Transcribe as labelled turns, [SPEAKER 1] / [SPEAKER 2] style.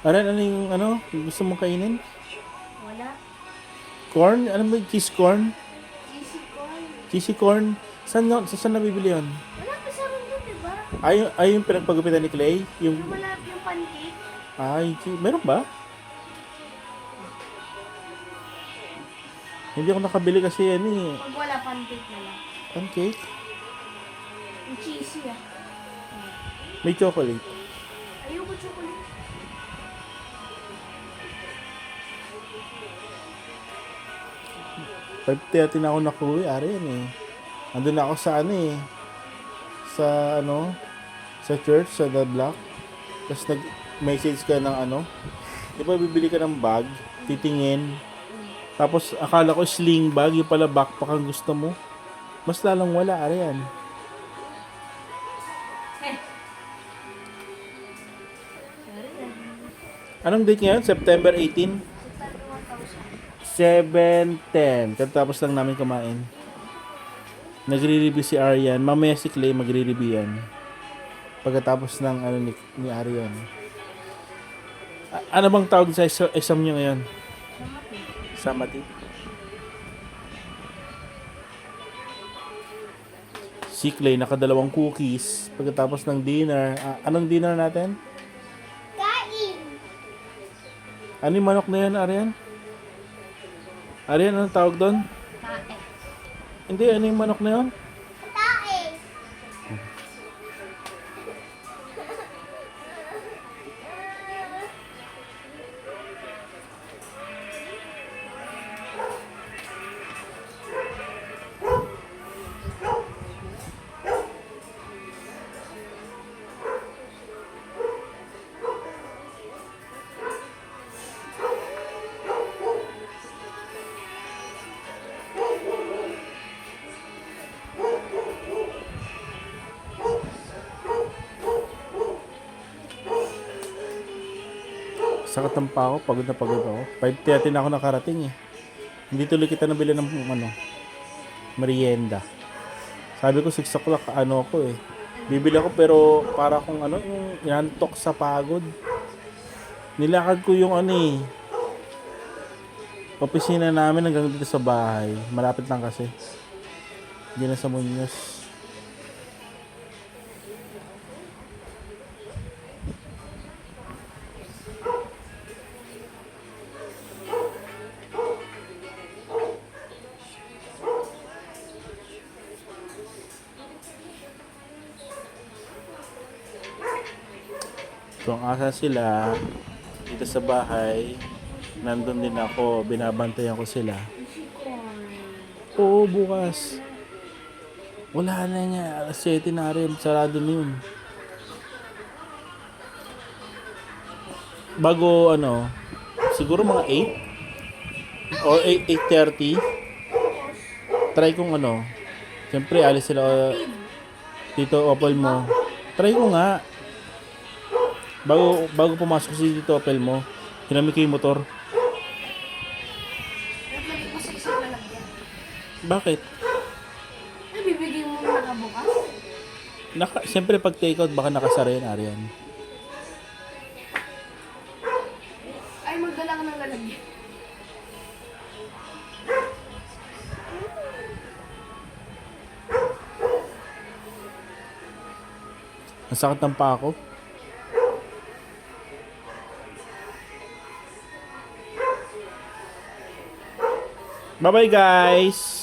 [SPEAKER 1] Aran, ano yung gusto mong kainin?
[SPEAKER 2] Wala.
[SPEAKER 1] Corn? Ano ba yung cheese corn?
[SPEAKER 2] Cheesy corn.
[SPEAKER 1] Cheesy corn? Saan nabibili yun?
[SPEAKER 2] Wala pa sa akin doon, diba?
[SPEAKER 1] Ay, yung pinagpagupitan ni Clay? Yung,
[SPEAKER 2] Yung wala yung pancake.
[SPEAKER 1] meron ba? Hindi ako nakabili kasi yan eh.
[SPEAKER 2] Pag wala pancake na lang.
[SPEAKER 1] Pancake?
[SPEAKER 2] Yung cheesy ah.
[SPEAKER 1] May chocolate.
[SPEAKER 2] Ayoko chocolate.
[SPEAKER 1] Pagtiyatin ako nakuwi, ari yan eh. Andun ako sa sa sa church, sa The Block. Tapos nag-message ka ng di ba bibili ka ng bag, titingin. Tapos akala ko sling bag, yung pala backpack ang gusto mo. Mas lalong wala, ari yan. Anong date ngayon? September 18?
[SPEAKER 2] September
[SPEAKER 1] 7:10. Katapos lang namin kumain. Nagre-review si Arian. Mamaya si Clay magre-review yan. Pagkatapos ng ni Arian. Ano bang tawag sa exam niyo ngayon?
[SPEAKER 2] 1,000.
[SPEAKER 1] Samati. Si Clay nakadalawang cookies. Pagkatapos ng dinner. Anong dinner natin?
[SPEAKER 2] Kain!
[SPEAKER 1] Ano yung manok na yan, Arian? Arian, anong tawag doon?
[SPEAKER 2] Kain.
[SPEAKER 1] Hindi, ano yung manok na yun?
[SPEAKER 2] Kain!
[SPEAKER 1] Sakit ng pa ako, pagod na pagod ako. 5:30 na ako nakarating eh. Hindi tuloy kita nabili ng merienda. Sabi ko 6 o'clock ako eh. Bibili ako pero para kung yung inantok sa pagod. Nilakad ko yung opisina namin hanggang dito sa bahay. Malapit lang kasi. Hindi na sa Muñoz. Kung asa sila dito sa bahay, nandun din ako, binabantayan ko sila.
[SPEAKER 2] Cheesy corn.
[SPEAKER 1] Oo, bukas. Wala na nga, alas 7 na rin, sarado na yun. Bago siguro mga 8 or 8:30. Try kong siyempre alis sila dito Opel mo. Try ko nga. Bago pumasok si dito Opel mo, hinamig ko yung motor.
[SPEAKER 2] Naglagay ko sa isang lalagyan.
[SPEAKER 1] Bakit?
[SPEAKER 2] Ay, bibigay mo na nakabukas?
[SPEAKER 1] Siyempre pag take out baka nakasara yan, Arian.
[SPEAKER 2] Ay, magdala ka ng lalagyan.
[SPEAKER 1] Ang sakit ng paa ko. Bye-bye guys!